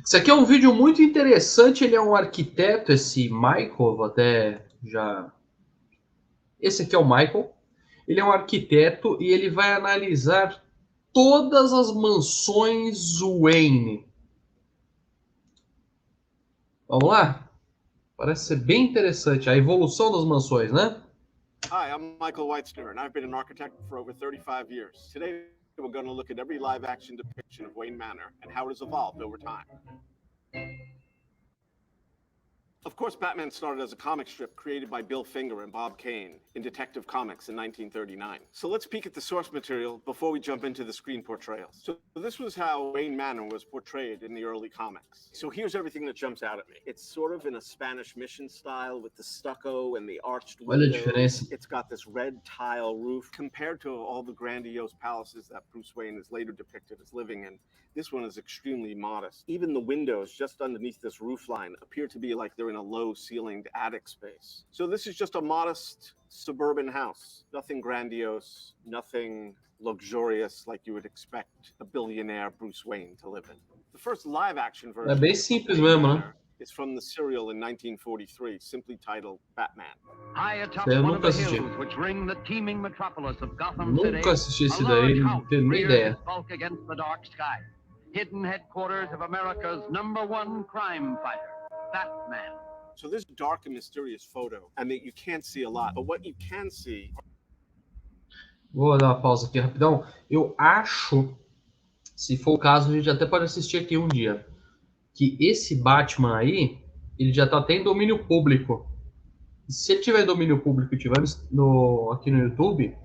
Esse aqui é um vídeo muito interessante, ele é um arquiteto, esse Michael, vou até já... Esse aqui é o Michael, ele é um arquiteto e ele vai analisar todas as mansões Wayne. Vamos lá? Parece ser bem interessante, a evolução das mansões, né? Hi, I'm Michael Weitzner, and I've been an architect for over 35 years. Today, we're going to look at every live-action depiction of Wayne Manor and how it has evolved over time. Of course, Batman started as a comic strip created by Bill Finger and Bob Kane in Detective Comics in 1939. So let's peek at the source material before we jump into the screen portrayals. So this was how Wayne Manor was portrayed in the early comics. So here's everything that jumps out at me. It's sort of in a Spanish mission style with the stucco and the arched Olha a windows. diferença. It's got this red tile roof compared to all the grandiose palaces that Bruce Wayne is later depicted as living in. This one is extremely modest. Even the windows just underneath this roofline appear to be like they're in a low-ceilinged attic space. So this is just a modest suburban house. Nothing grandiose, nothing luxurious like you would expect a billionaire Bruce Wayne to live in. The first live-action version É bem simples mesmo, né? is from the serial in 1943, simply titled Batman. High atop Eu one of nunca the assisti. hills which ring the teeming metropolis of Gotham City, Nunca assisti a esse large daí, não house tenho nem rears ideia. its bulk against the dark sky. Hidden headquarters of America's #1 crime fighter, Batman. So this dark and mysterious photo, and that you can't see a lot, but what you can see... Vou dar uma pausa aqui rapidão. Eu acho, se for o caso, a gente até pode assistir aqui um dia, que esse Batman aí, ele já tá até em domínio público. E se ele tiver em domínio público e tiver aqui no YouTube,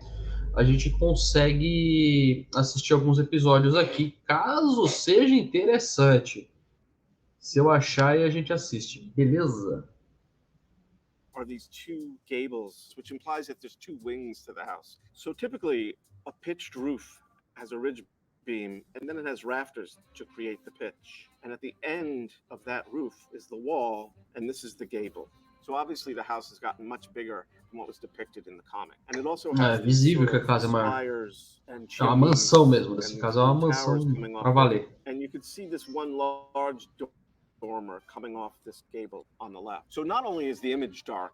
a gente consegue assistir alguns episódios aqui, caso seja interessante. Se eu achar, aí a gente assiste. Beleza? Are these two gables, which implies that there's two wings to the house. So typically, a pitched roof has a ridge beam, and then it has rafters to create the pitch. And at the end of that roof is the wall, and this is the gable. So obviously the house has gotten much bigger than what was depicted in the comic. And it also has É visível que a casa é maior. spires and É uma mansão mesmo. Nesse caso é uma mansão pra valer. And you could see this one large dormer coming off this gable on the left. So not only is the image dark,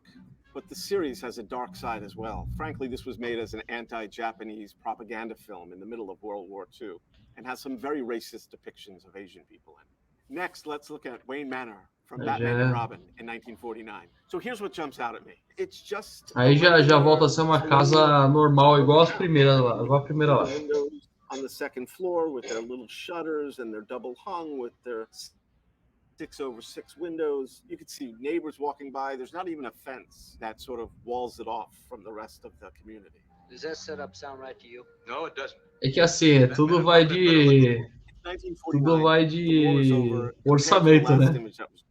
but the series has a dark side as well. Frankly, this was made as an anti-Japanese propaganda film in the middle of World War II and has some very racist depictions of Asian people in it. Next, let's look at Wayne Manor from Batman and Robin in 1949. So here's what jumps out at me. It's just Aí já volta a ser uma casa normal, igual a primeira lá. Windows on the second floor with their little shutters and they're double hung with their 6/6 windows. You could see neighbors walking by. There's not even a fence that sort of walls it off from the rest of the community. Does that setup sound right to you? No, it doesn't. É que assim, tudo vai de orçamento, né?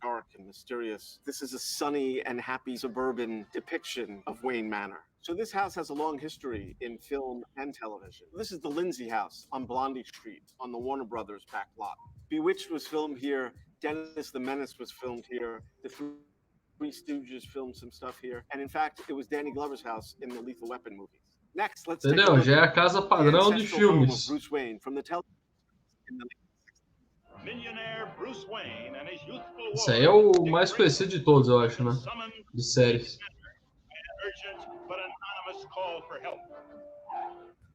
Dark and mysterious. This is a sunny and happy suburban depiction of Wayne Manor. So this house has a long history in film and television. This is the Lindsay house on Blondie Street on the Warner Brothers back lot. Bewitched was filmed here. Dennis the Menace was filmed here. The Three Stooges filmed some stuff here. And in fact, it was Danny Glover's house in the Lethal Weapon movies. Next, let's take a Entendeu? look Já é a casa padrão de filmes. Bruce Wayne from the Isso aí é o mais conhecido de todos, eu acho, né? De séries.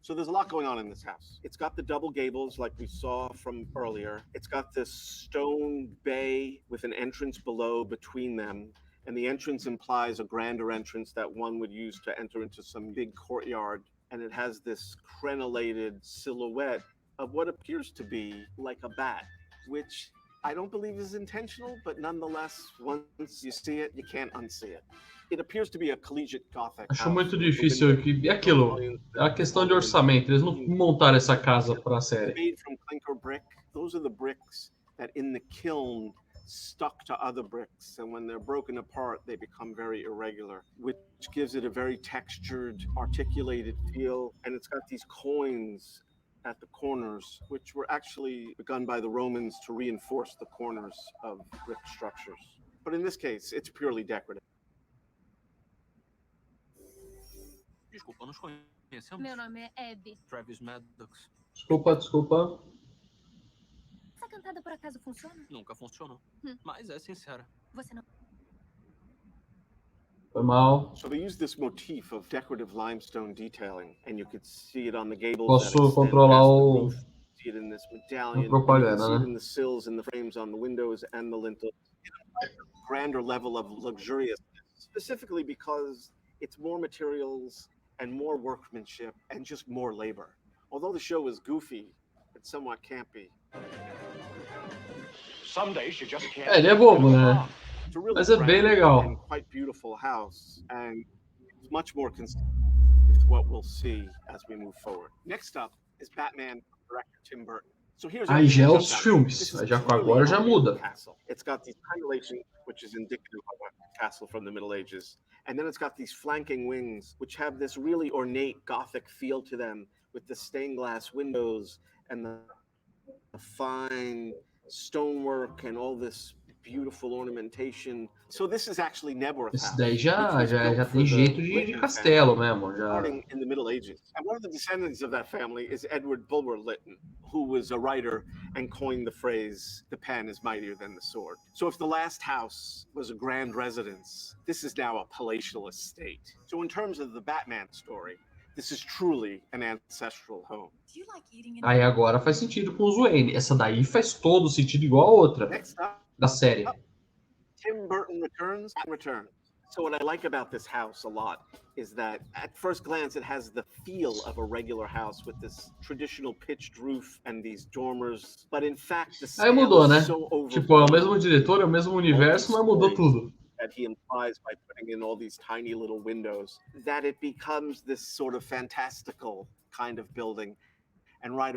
So there's a lot going on in this house. It's got the double gables like we saw from earlier. It's got this stone bay with an entrance below between them. And the entrance implies a grander entrance that one would use to enter into some big courtyard. And it has this crenellated silhouette of what appears to be like a bat, which I don't believe is intentional, but nonetheless, once you see it, you can't unsee it. It appears to be a collegiate Gothic. Acho muito difícil aqui. É aquilo, é a questão de orçamento. Eles não montaram essa casa para a série. Made from clinker brick. Those are the bricks that in the kiln stuck to other bricks, and when they're broken apart, they become very irregular, which gives it a very textured, articulated feel. And it's got these coins at the corners, which were actually begun by the Romans to reinforce the corners of brick structures. But in this case, it's purely decorative. Desculpa, nos conhecemos? Meu nome é Abby. Travis Maddox. Desculpa. Essa cantada por acaso funciona? Nunca funcionou. Mas é sincera. Você não... Foi mal. So they use this motif of decorative limestone detailing, and you could see it on the gables that Posso extend controlar past the o roof. See it in this a medallion, and you can propaganda, see it né? in the sills and the frames on the windows and the lintel. Grander level of luxuriousness, specifically because it's more materials and more workmanship and just more labor. Although the show is goofy, it's somewhat campy. Someday she just can't. Ele é bobo, né? It's a really Mas é bem grand legal. and quite beautiful house, and it's much more consistent with what we'll see as we move forward. Next up is Batman director Tim Burton. So here's Aí já é os This filmes. is Aí já clearly agora já a muda. castle. It's got these crenulations, which is indicative of a castle from the Middle Ages. And then it's got these flanking wings, which have this really ornate Gothic feel to them, with the stained glass windows and the fine stonework and all this beautiful ornamentation. So this is actually Nebworth Esse House, daí which já, was já, built já for tem the jeito de Lytton castelo family, mesmo. Já... starting in the Middle Ages. And one of the descendants of that family is Edward Bulwer Lytton, who was a writer and coined the phrase, "The pen is mightier than the sword." So if the last house was a grand residence, this is now a palatial estate. So in terms of the Batman story, this is truly an ancestral home. Do you like eating in... Aí agora faz sentido com os Wayne. Essa daí faz todo sentido igual a outra Next up, da série. Tim Burton returns and returns. So what I like about this house a lot is that at first glance it has the feel of a regular house with this traditional pitched roof and these dormers, but in fact the Aí scale mudou, né? is so Tipo, é o overblown, mesmo diretor, é o mesmo universo, mas mudou tudo. that he implies by putting in all these tiny little windows, that it becomes this sort of fantastical kind of building, and right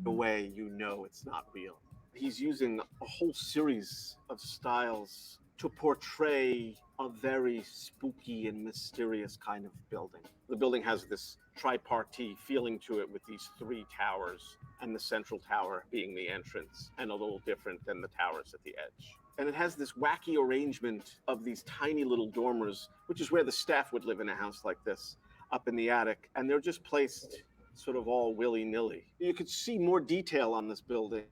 away you know it's not real. He's using a whole series of styles to portray a very spooky and mysterious kind of building. The building has this tripartite feeling to it with these three towers, and the central tower being the entrance, and a little different than the towers at the edge. And it has this wacky arrangement of these tiny little dormers, which is where the staff would live in a house like this, up in the attic, and they're just placed sort of all willy-nilly. You could see more detail on this building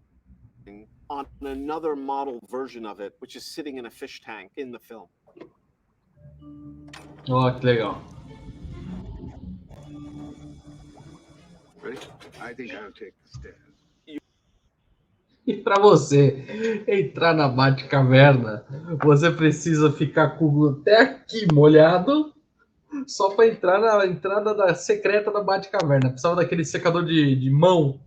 on another model version of it, which is sitting in a fish tank in the film. Ó, que legal. Ready? I think I'll take the stairs. E para você entrar na Batcaverna, você precisa ficar com até aqui molhado só para entrar na entrada secreta da Batcaverna. Precisava daquele secador de mão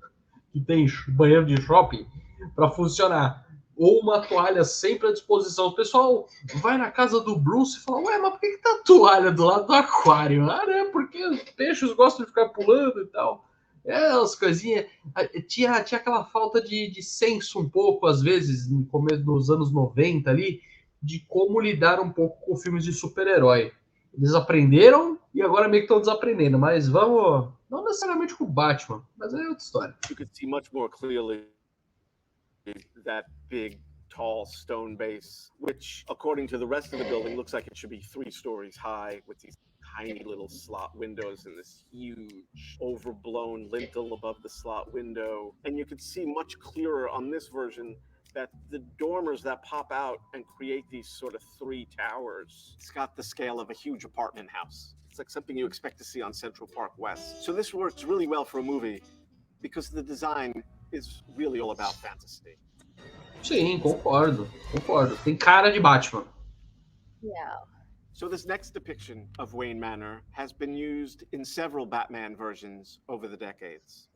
que tem banheiro de shopping para funcionar. Ou uma toalha sempre à disposição. O pessoal vai na casa do Bruce e fala: ué, mas por que tá a toalha do lado do aquário? Ah, né? Porque os peixes gostam de ficar pulando e tal. É, as coisinhas. Tinha aquela falta de senso um pouco, às vezes, no começo dos anos 90 ali, de como lidar um pouco com filmes de super-herói. Eles aprenderam e agora meio que estão desaprendendo, mas vamos. Não necessariamente com o Batman, mas é outra história. You could see much more clearly that big, tall stone base, which, according to the rest of the building, looks like it should be 3 stories high, with these tiny little slot windows and this huge, overblown lintel above the slot window. And you could see much clearer on this version that the dormers that pop out and create these sort of 3 towers, it's got the scale of a huge apartment house. It's like something you expect to see on Central Park West. So this works really well for a movie because the design is really all about fantasy. Sim, concordo. Tem cara de Batman. Yeah. So this next depiction of Wayne Manor has been used in several Batman versions over the decades.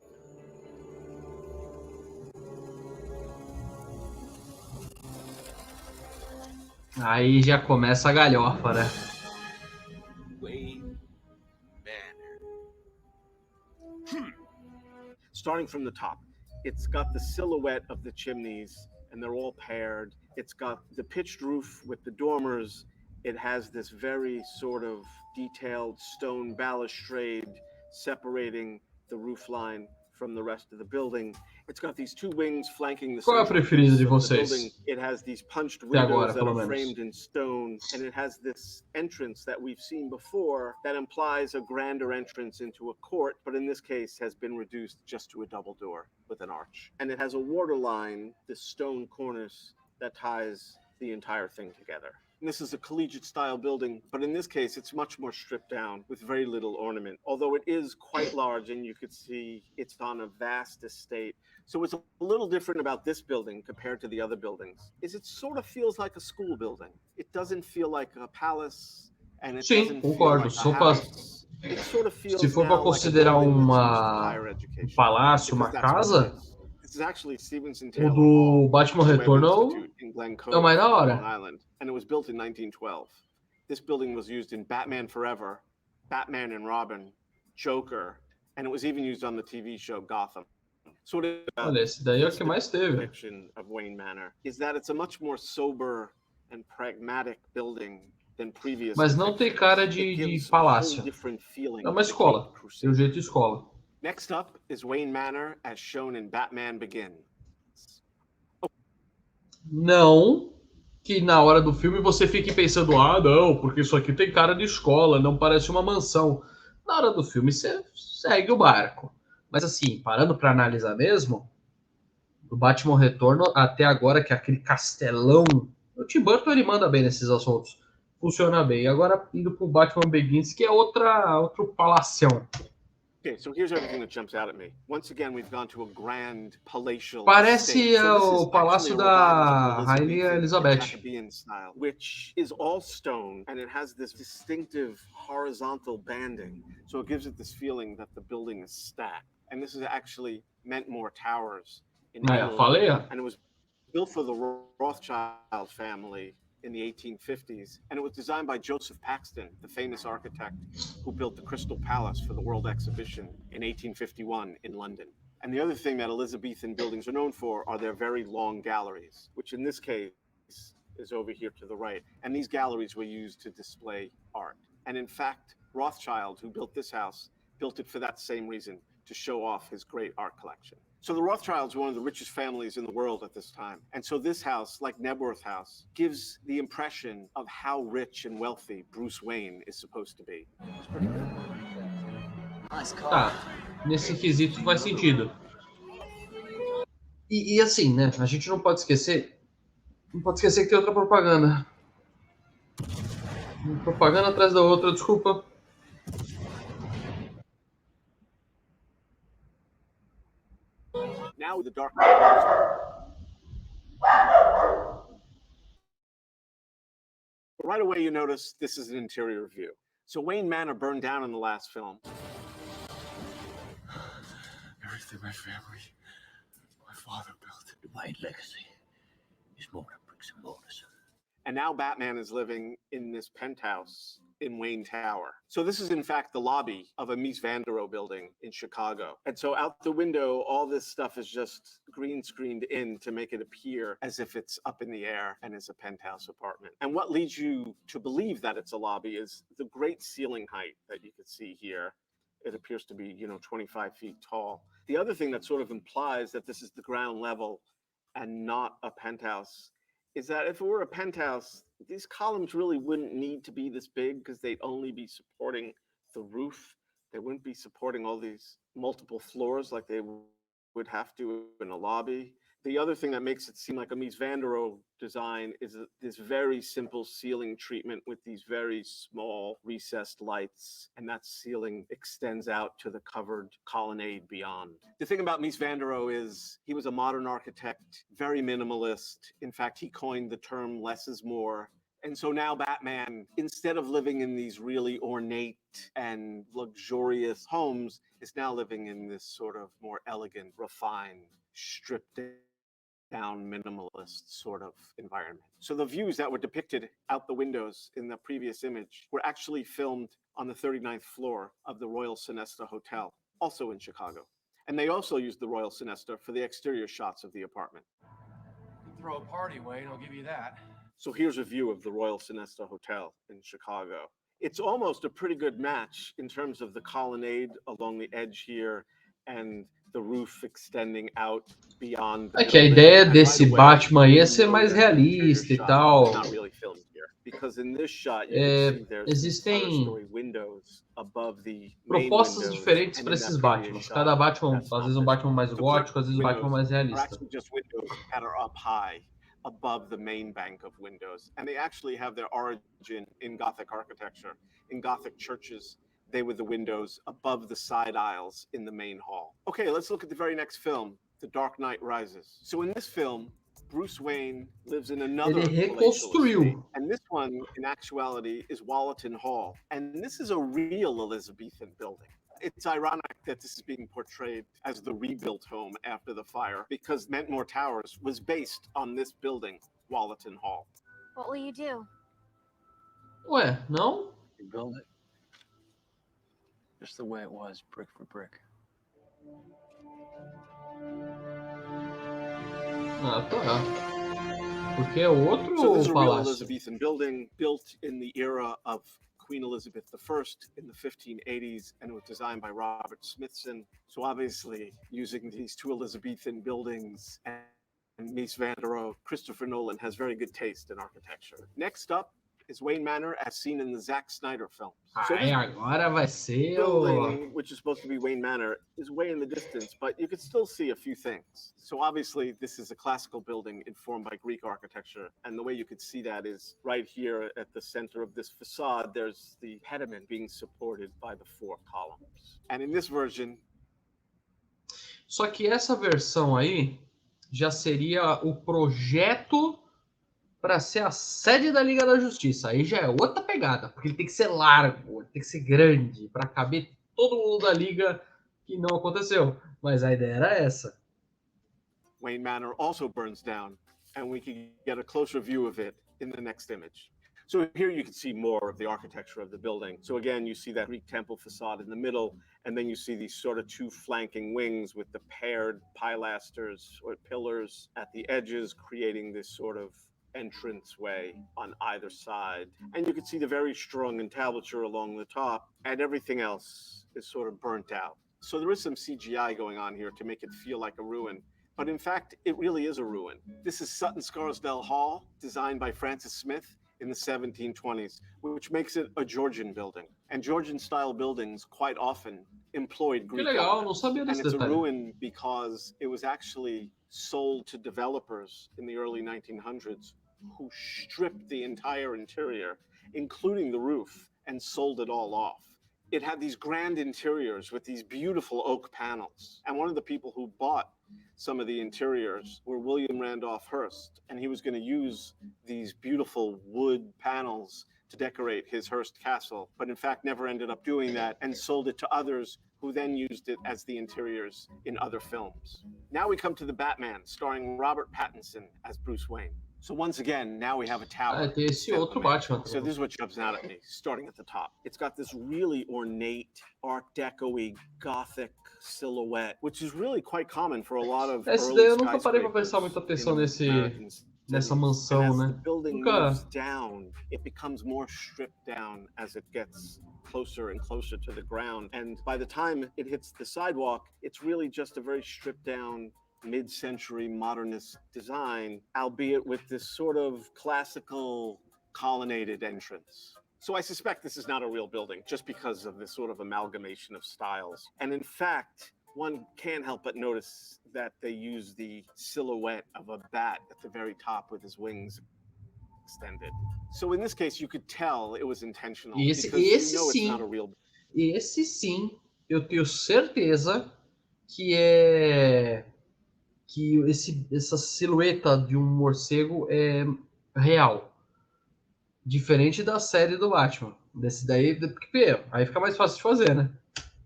Aí já começa a galhofa, né? Wayne Manor. Starting from the top, it's got the silhouette of the chimneys, and they're all paired. It's got the pitched roof with the dormers. It has this very sort of detailed stone balustrade separating the roof line from the rest of the building. It's got these two wings flanking the Qual é a central preferida piece de of the building. vocês? It has these punched Até agora, windows that pelo are menos. framed in stone, and it has this entrance that we've seen before that implies a grander entrance into a court, but in this case has been reduced just to a double door with an arch. And it has a waterline, this stone cornice that ties the entire thing together. And this is a collegiate style building, but in this case, it's much more stripped down with very little ornament, although it is quite large and you could see it's on a vast estate. So what's a little different about this building compared to the other buildings is it sort of feels like a school building. It doesn't feel like a palace, and it Sim, doesn't feel concordo. like a house. It sort of feels Se for para now like a considerar building that's used for higher um education, palácio, because uma that's what it casa, is. This is actually Stevenson o Taylor do Hall, Batman Webb Retorno Institute in Glen é o Cove, mais da Long hora. Island, and it was built in 1912. This building was used in Batman Forever, Batman and Robin, Joker, and it was even used on the TV show Gotham. So what it Olha, esse daí é o que mais teve. depiction of Wayne Manor is that it's a much more sober and pragmatic building than previous Mas não tem cara depictions. de It gives a palácio. whole different feeling É uma to the escola. Caped Crusade. Tem o jeito de escola. Next up is Wayne Manor as shown in Batman Begins. Não que na hora do filme você fique pensando, ah, não, porque isso aqui tem cara de escola, não parece uma mansão. Na hora do filme você segue o barco. Mas assim, parando para analisar mesmo, do Batman Retorno até agora, que é aquele castelão, o Tim Burton ele manda bem nesses assuntos. Funciona bem. Agora indo pro Batman Begins, que é outro palacião. Okay, so here's everything that jumps out at me. Once again, we've gone to a grand palatial Parece estate. So this o is palácio actually a da revival of Rainha Elizabethan and Elizabeth. Jacobean style, which is all stone, and it has this distinctive horizontal banding. So it gives it this feeling that the building is stacked. And this is actually meant more towers in Aí, eu England, falei, ó. and it was built for the Rothschild family in the 1850s, and it was designed by Joseph Paxton, the famous architect who built the Crystal Palace for the World Exhibition in 1851 in London. And the other thing that Elizabethan buildings are known for are their very long galleries, which in this case is over here to the right. And these galleries were used to display art. And in fact, Rothschild, who built this house, built it for that same reason, to show off his great art collection. So the Rothschilds were one of the richest families in the world at this time. And so this house, like Nebworth House, gives the impression of how rich and wealthy Bruce Wayne is supposed to be. Tá, nesse quesito faz sentido. E assim, né, a gente não pode esquecer que tem outra propaganda. Propaganda atrás da outra, desculpa. Now the dark. Right away, you notice this is an interior view. So Wayne Manor burned down in the last film. Everything my family, my father built. The Wayne legacy is more than bricks and mortars. And now Batman is living in this penthouse in Wayne Tower. So this is in fact the lobby of a Mies van der Rohe building in Chicago. And so out the window, all this stuff is just green screened in to make it appear as if it's up in the air and is a penthouse apartment. And what leads you to believe that it's a lobby is the great ceiling height that you can see here. It appears to be, 25 feet tall. The other thing that sort of implies that this is the ground level and not a penthouse is that if it were a penthouse, these columns really wouldn't need to be this big because they'd only be supporting the roof. They wouldn't be supporting all these multiple floors like they would have to in a lobby. The other thing that makes it seem like a Mies van der Rohe design is this very simple ceiling treatment with these very small recessed lights, and that ceiling extends out to the covered colonnade beyond. The thing about Mies van der Rohe is he was a modern architect, very minimalist. In fact, he coined the term less is more. And so now Batman, instead of living in these really ornate and luxurious homes, is now living in this sort of more elegant, refined, stripped down minimalist sort of environment. So the views that were depicted out the windows in the previous image were actually filmed on the 39th floor of the Royal Sonesta Hotel, also in Chicago. And they also used the Royal Sonesta for the exterior shots of the apartment. Throw a party, Wayne, I'll give you that. So here's a view of the Royal Sonesta Hotel in Chicago. It's almost a pretty good match in terms of the colonnade along the edge here and the roof extending out beyond the É que a building. ideia And by desse the way, Batman aí é you ser know mais that the interior realista e shot tal. was not really filmed here, because in this shot you can see there's these Existem clerestory windows above the main propostas windows, diferentes and para in that esses previous Batmans. shot, Cada Batman, that's às not vezes um visible. Batman mais So gótico, às vezes um Batman windows mais are realista. actually just windows that are up high above the main bank of windows, and they actually have their origin in Gothic architecture. In Gothic churches, they were the windows above the side aisles in the main hall. Okay, let's look at the very next film, The Dark Knight Rises. So in this film, Bruce Wayne lives in another Ele palatial estate, reconstruiu. and this one, in actuality, is Wallerton Hall, and this is a real Elizabethan building. It's ironic that this is being portrayed as the rebuilt home after the fire, because Mentmore Towers was based on this building, Wallerton Hall. What will you do? Ué, não? Rebuild it. Just the way it was, brick for brick. Ah, tá. Porque é outro So this is a real palácio. Elizabethan building built in the era of Queen Elizabeth I in the 1580s, and it was designed by Robert Smithson. So obviously, using these two Elizabethan buildings and Mies van der Rohe, Christopher Nolan has very good taste in architecture. Next up is Wayne Manor, as seen in the Zack Snyder films. So Aí this agora vai ser o... building, which is supposed to be Wayne Manor, is way in the distance, but you can still see a few things. So obviously, this is a classical building informed by Greek architecture, and the way you could see that is right here at the center of this facade, there's the pediment being supported by the four columns. And in this version... Só que essa versão aí já seria o projeto para ser a sede da Liga da Justiça. Aí já é outra pegada, porque ele tem que ser largo, ele tem que ser grande, para caber todo mundo da Liga, que não aconteceu. Mas a ideia era essa. Wayne Manor also burns down, and we can get a closer view of it in the next image. So here you can see more of the architecture of the building. So again, you see that Greek temple facade in the middle, and then you see these sort of two flanking wings with the paired pilasters or pillars at the edges, creating this sort of entranceway on either side. And you can see the very strong entablature along the top, and everything else is sort of burnt out. So there is some CGI going on here to make it feel like a ruin. But in fact, it really is a ruin. This is Sutton Scarsdale Hall, designed by Francis Smith in the 1720s, which makes it a Georgian building. And Georgian-style buildings quite often employed Que Greek legal, não elements. sabia And desse it's a detalhe. ruin because it was actually sold to developers in the early 1900s who stripped the entire interior, including the roof, and sold it all off. It had these grand interiors with these beautiful oak panels. And one of the people who bought some of the interiors were William Randolph Hearst, and he was going to use these beautiful wood panels to decorate his Hearst castle, but in fact never ended up doing that and sold it to others who then used it as the interiors in other films. Now we come to The Batman, starring Robert Pattinson as Bruce Wayne. So once again, now we have a tower. Ah, tem esse outro Batman. So this is what jumps out at me, starting at the top. It's got this really ornate, Art Deco-y, Gothic silhouette, which is really quite common for a lot of Essa early daí eu nunca parei pra prestar muita atenção skyscrapers nessa and mansão, as né? the building Nunca... moves down, it becomes more stripped down as it gets closer and closer to the ground. And by the time it hits the sidewalk, it's really just a very stripped down mid-century modernist design, albeit with this sort of classical colonnaded entrance. So I suspect this is not a real building just because of this sort of amalgamation of styles. And in fact, one can't help but notice that they use the silhouette of a bat at the very top with his wings extended. So in this case, you could tell it was intentional Esse because you know it's sim, not a real. esse sim, eu tenho certeza que é que essa silhueta de um morcego é real, diferente da série do Batman. Desse daí, porque aí fica mais fácil de fazer, né?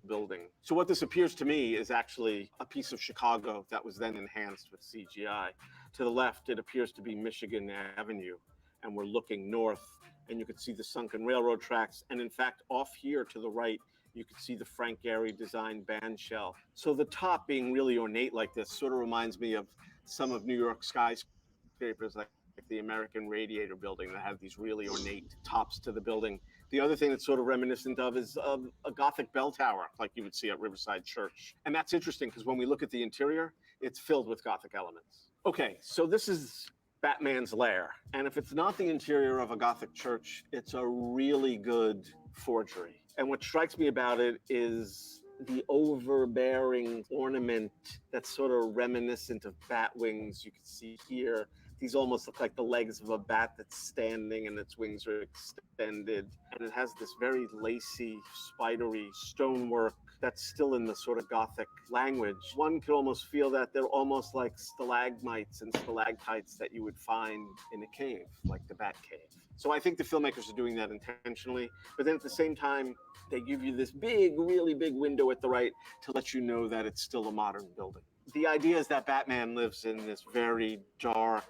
Building. So what this appears to me is actually a piece of Chicago that was then enhanced with CGI. To the left, it appears to be Michigan Avenue, and we're looking north, and you can see the sunken railroad tracks. And in fact, off here to the right, you can see the Frank Gehry designed band shell. So the top being really ornate like this sort of reminds me of some of New York skyscrapers like the American Radiator building that have these really ornate tops to the building. The other thing that's sort of reminiscent of is a Gothic bell tower, like you would see at Riverside Church. And that's interesting because when we look at the interior, it's filled with Gothic elements. Okay, so this is Batman's lair. And if it's not the interior of a Gothic church, it's a really good forgery. And what strikes me about it is the overbearing ornament that's sort of reminiscent of bat wings you can see here. These almost look like the legs of a bat that's standing and its wings are extended. And it has this very lacy, spidery stonework that's still in the sort of Gothic language. One could almost feel that they're almost like stalagmites and stalactites that you would find in a cave, like the Bat Cave. So I think the filmmakers are doing that intentionally, but then at the same time, they give you this big, really big window at the right to let you know that it's still a modern building. The idea is that Batman lives in this very dark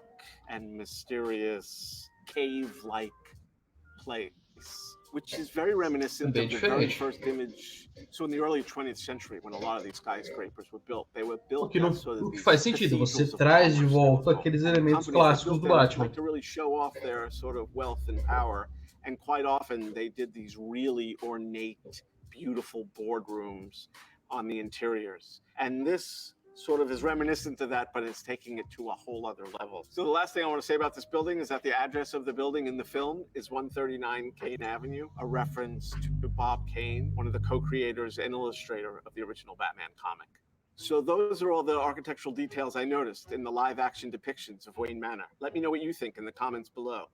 and mysterious cave-like place, which is very reminiscent of the very first image. So in the early 20th century, when a lot of these skyscrapers were built, they were built o que faz sentido, você traz de volta aqueles elementos clássicos do Batman. To really show off their sort of wealth and power, and quite often they did these really ornate, beautiful boardrooms on the interiors. And this sort of is reminiscent of that, but it's taking it to a whole other level. So the last thing I want to say about this building is that the address of the building in the film is 139 Kane Avenue, a reference to Bob Kane, one of the co-creators and illustrator of the original Batman comic. So those are all the architectural details I noticed in the live action depictions of Wayne Manor. Let me know what you think in the comments below.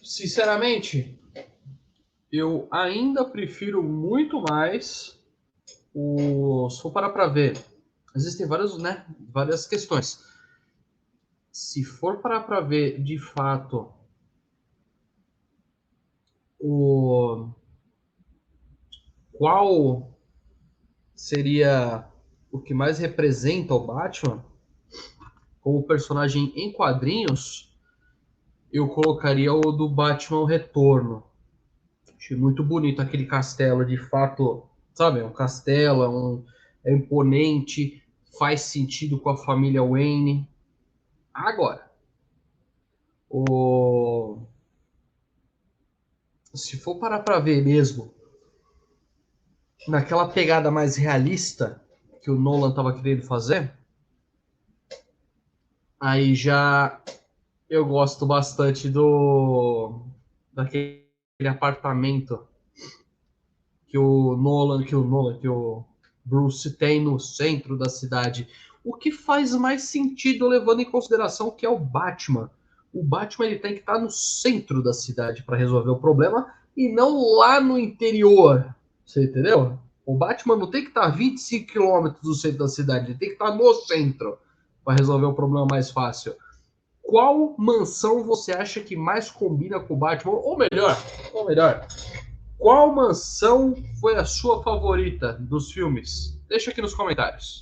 Sinceramente, eu ainda prefiro muito mais se for parar para ver. Existem várias questões. Se for parar para ver, de fato, qual seria o que mais representa o Batman como personagem em quadrinhos, eu colocaria o do Batman o Retorno. Achei muito bonito aquele castelo, de fato, sabe? É um castelo, é imponente, faz sentido com a família Wayne. Agora, se for parar para ver mesmo, naquela pegada mais realista que o Nolan estava querendo fazer, aí já eu gosto bastante daquele apartamento que o Bruce tem no centro da cidade. O que faz mais sentido levando em consideração que é o Batman. O Batman ele tem que estar no centro da cidade para resolver o problema e não lá no interior. Você entendeu? O Batman não tem que estar a 25 quilômetros do centro da cidade, ele tem que estar no centro para resolver o problema mais fácil. Qual mansão você acha que mais combina com o Batman? Ou melhor, qual mansão foi a sua favorita dos filmes? Deixa aqui nos comentários.